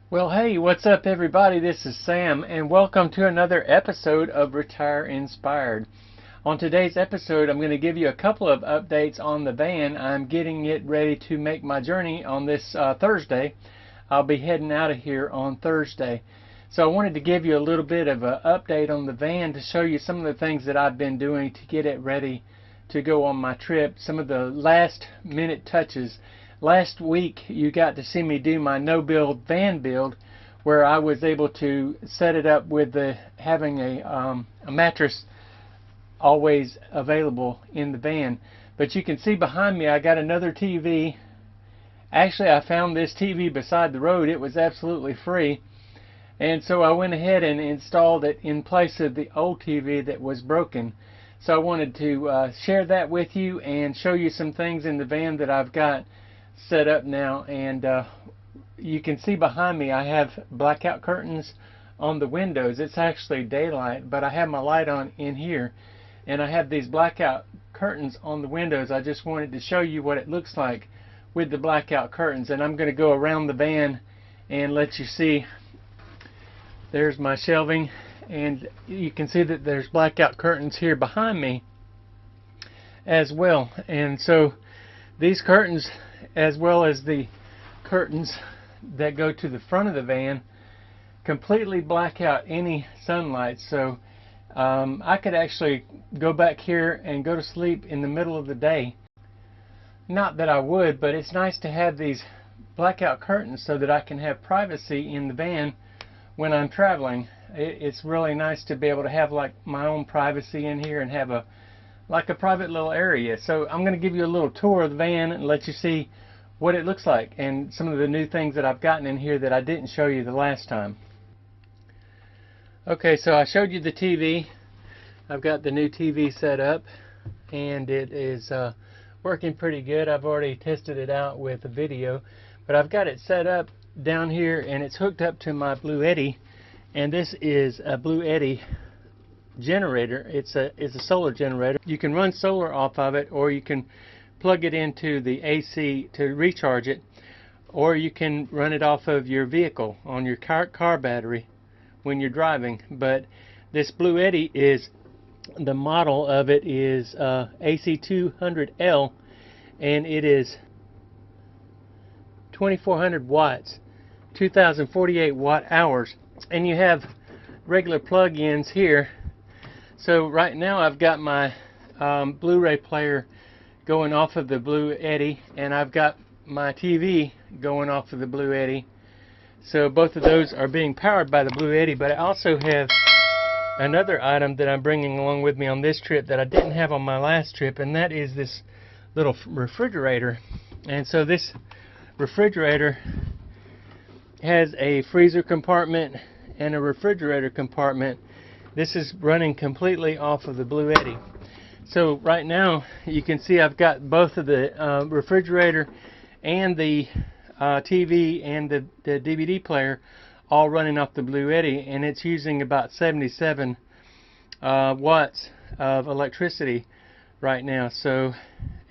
Well, hey, what's up, everybody? This is Sam, and welcome to another episode of Retire Inspired. On today's episode, I'm going to give you a couple of updates on the van. I'm getting it ready to make my journey on this Thursday. I'll be heading out of here on Thursday. So I wanted to give you a little bit of an update on the van to show you some of the things that I've been doing to get it ready to go on my trip, some of the last minute touches. Last week you got to see me do my no-build van build, where I was able to set it up with having a mattress always available in the van. But you can see behind me I got another TV. Actually, I found this TV beside the road. It was absolutely free, and so I went ahead and installed it in place of the old TV that was broken. So I wanted to share that with you and show you some things in the van that I've got set up now. And you can see behind me I have blackout curtains on the windows. It's actually daylight, but I have my light on in here, and I have these blackout curtains on the windows. I just wanted to show you what it looks like with the blackout curtains, and I'm going to go around the van and let you see. There's my shelving, and you can see that there's blackout curtains here behind me as well. And so these curtains, as well as the curtains that go to the front of the van, completely black out any sunlight. So I could actually go back here and go to sleep in the middle of the day. Not that I would, but it's nice to have these blackout curtains so that I can have privacy in the van when I'm traveling. It's really nice to be able to have like my own privacy in here and have a private little area. So I'm going to give you a little tour of the van and let you see what it looks like and some of the new things that I've gotten in here that I didn't show you the last time. Okay, so I showed you the TV. I've got the new TV set up, and it is working pretty good. I've already tested it out with a video, but I've got it set up down here, and it's hooked up to my Blue Eddy, and this is a Blue Eddy generator. It's a solar generator. You can run solar off of it, or you can plug it into the AC to recharge it, or you can run it off of your vehicle on your car battery when you're driving. But this Blue Eddy, is the model of it is AC200L, and it is 2400 watts, 2048 watt hours, and you have regular plug-ins here. So right now I've got my Blu-ray player going off of the Blue Eddy, and I've got my TV going off of the Blue Eddy. So both of those are being powered by the Blue Eddy, but I also have another item that I'm bringing along with me on this trip that I didn't have on my last trip, and that is this little refrigerator. And so this refrigerator has a freezer compartment and a refrigerator compartment. This is running completely off of the Blue Eddy. So right now you can see I've got both of the refrigerator and the TV and the DVD player all running off the Blue Eddy, and it's using about 77 watts of electricity right now. So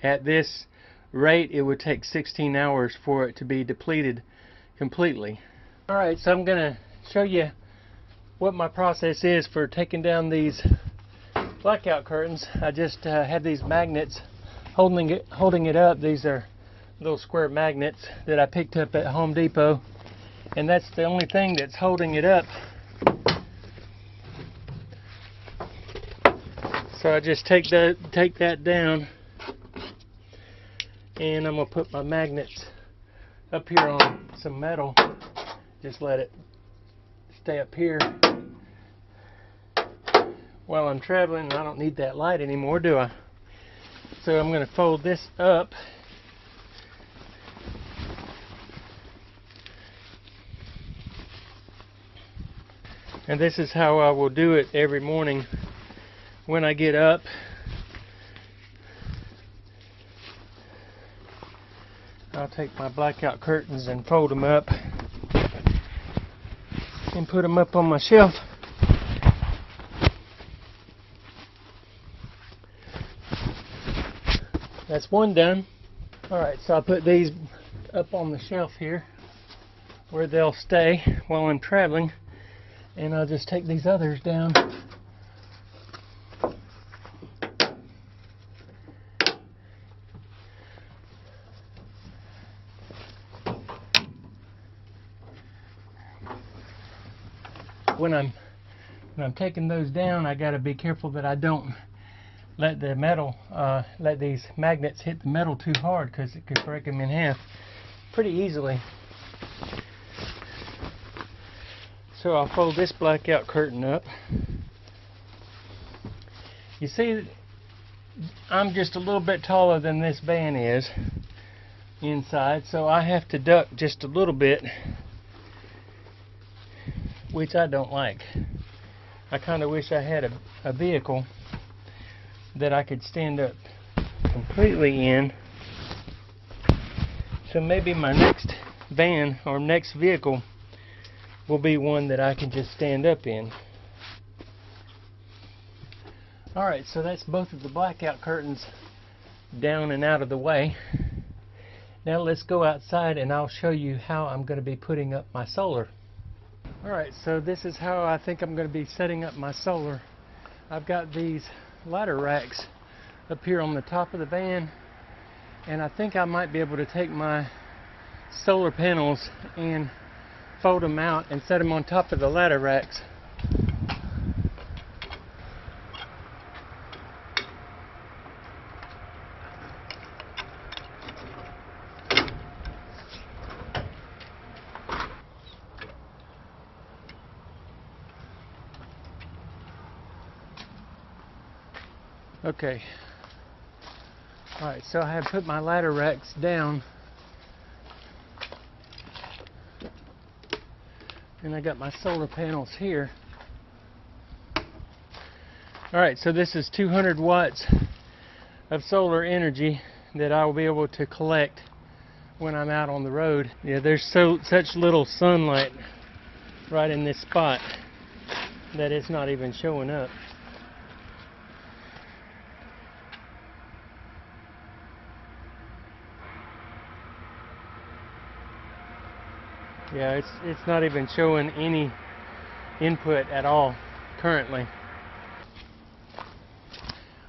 at this rate it would take 16 hours for it to be depleted completely. Alright, so I'm going to show you what my process is for taking down these blackout curtains. I just have these magnets holding it up. These are little square magnets that I picked up at Home Depot, and that's the only thing that's holding it up. So I just take that down, and I'm going to put my magnets up here on some metal. Just let it stay up here while I'm traveling. I don't need that light anymore, do I? So I'm going to fold this up, and this is how I will do it every morning when I get up. I'll take my blackout curtains and fold them up and put them up on my shelf. That's one done. Alright, so I'll put these up on the shelf here. where they'll stay while I'm traveling, and I'll just take these others down. When I'm taking those down, I got to be careful that I don't let the metal, let these magnets hit the metal too hard, because it could break them in half pretty easily. So I'll fold this blackout curtain up. You see, I'm just a little bit taller than this van is inside, so I have to duck just a little bit, which I don't like. I kind of wish I had a vehicle that I could stand up completely in. So maybe my next van or next vehicle will be one that I can just stand up in. Alright, so that's both of the blackout curtains down and out of the way. Now let's go outside and I'll show you how I'm going to be putting up my solar. Alright, so this is how I think I'm going to be setting up my solar. I've got these ladder racks up here on the top of the van, and I think I might be able to take my solar panels and fold them out and set them on top of the ladder racks. Okay. Alright, so I have put my ladder racks down, and I got my solar panels here. Alright, so this is 200 watts of solar energy that I will be able to collect when I'm out on the road. Yeah, there's such little sunlight right in this spot that it's not even showing up. Yeah, it's not even showing any input at all currently.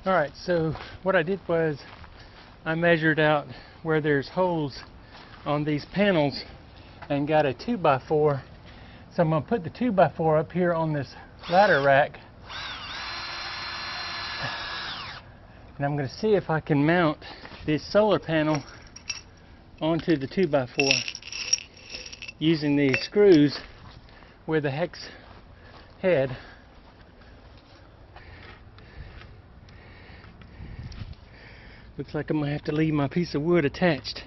Alright, so what I did was I measured out where there's holes on these panels and got a 2x4. So I'm going to put the 2x4 up here on this ladder rack, and I'm going to see if I can mount this solar panel onto the 2x4 using these screws with a hex head. Looks like I'm going to have to leave my piece of wood attached.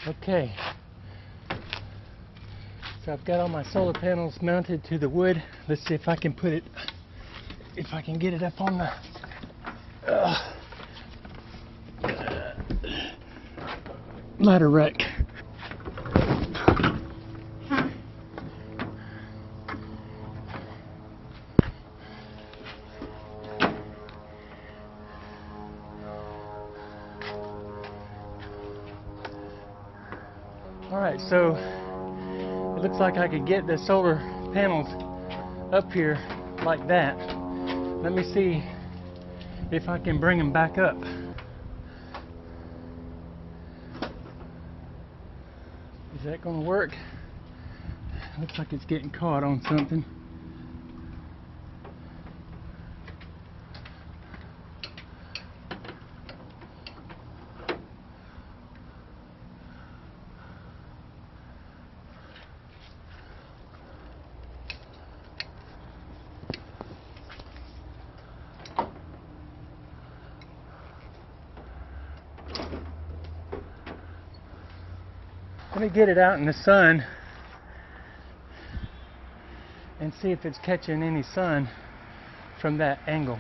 Okay, so I've got all my solar panels mounted to the wood. Let's see if I can put it, if I can get it up on the ladder rack. Alright, so it looks like I could get the solar panels up here like that. Let me see if I can bring them back up. Is that going to work? Looks like it's getting caught on something. Let me get it out in the sun and see if it's catching any sun from that angle.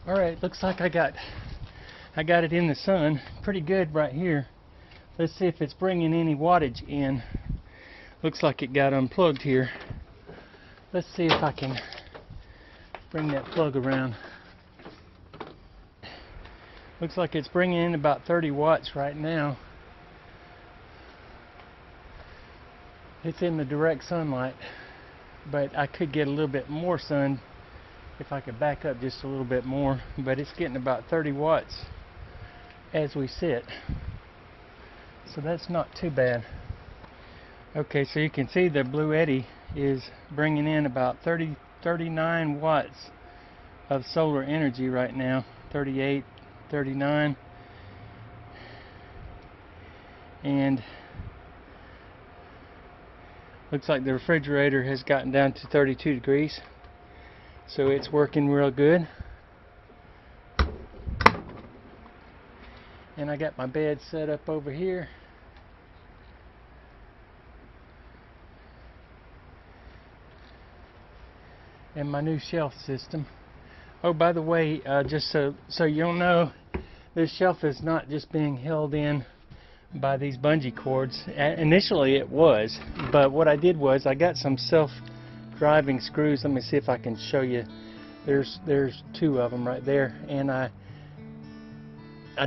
All right, looks like I got it in the sun pretty good right here. Let's see if it's bringing any wattage in. Looks like it got unplugged here. Let's see if I can bring that plug around. Looks like it's bringing in about 30 watts right now. It's in the direct sunlight, but I could get a little bit more sun if I could back up just a little bit more, but it's getting about 30 watts as we sit, so that's not too bad. Okay, so you can see the Blue Eddy is bringing in about 39 watts of solar energy right now, 38, 39, and looks like the refrigerator has gotten down to 32 degrees. So it's working real good. And I got my bed set up over here. And my new shelf system. Oh, by the way, just so you'll know, this shelf is not just being held in by these bungee cords. Initially it was, but what I did was I got some self-driving screws. Let me see if I can show you. There's two of them right there, and I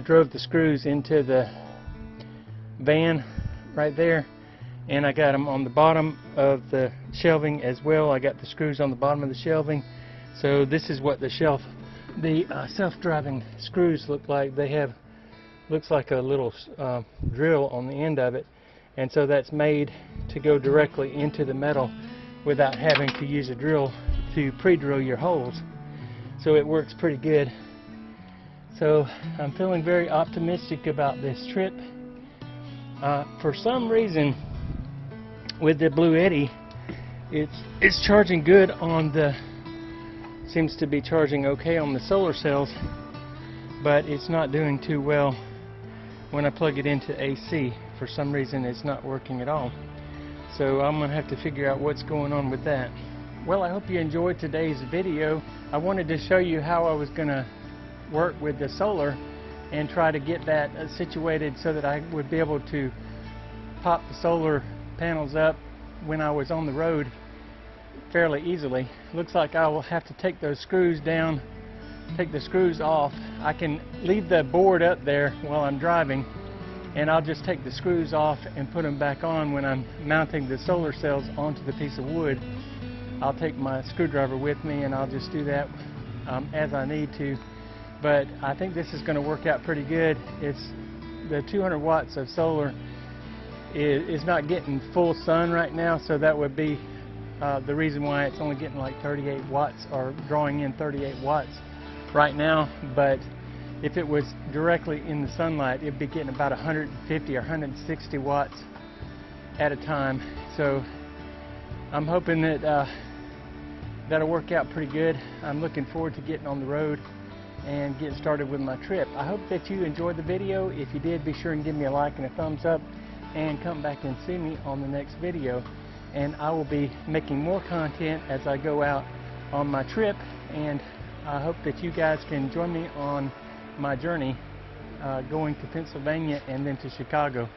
drove the screws into the van right there, and I got them on the bottom of the shelving as well. I got the screws on the bottom of the shelving. So this is what the self-driving screws look like. They have, looks like a little drill on the end of it, and so that's made to go directly into the metal without having to use a drill to pre-drill your holes. So it works pretty good. So I'm feeling very optimistic about this trip. For some reason with the Blue Eddy, it's charging good on the, seems to be charging okay on the solar cells, but it's not doing too well when I plug it into AC. For some reason it's not working at all. So I'm gonna have to figure out what's going on with that. Well, I hope you enjoyed today's video. I wanted to show you how I was gonna work with the solar and try to get that situated so that I would be able to pop the solar panels up when I was on the road fairly easily. Looks like I will have to take those screws down, take the screws off. I can leave the board up there while I'm driving, and I'll just take the screws off and put them back on when I'm mounting the solar cells onto the piece of wood. I'll take my screwdriver with me and I'll just do that as I need to. But I think this is going to work out pretty good. It's the 200 watts of solar is not getting full sun right now, so that would be the reason why it's only getting like 38 watts, or drawing in 38 watts right now. But if it was directly in the sunlight, it'd be getting about 150 or 160 watts at a time. So I'm hoping that that'll work out pretty good. I'm looking forward to getting on the road and getting started with my trip. I hope that you enjoyed the video. If you did, be sure and give me a like and a thumbs up, and come back and see me on the next video. And I will be making more content as I go out on my trip, and I hope that you guys can join me on my journey going to Pennsylvania and then to Chicago.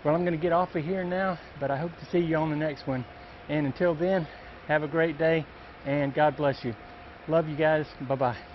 Well, I'm going to get off of here now, but I hope to see you on the next one. And until then, have a great day, and God bless you. Love you guys. Bye-bye.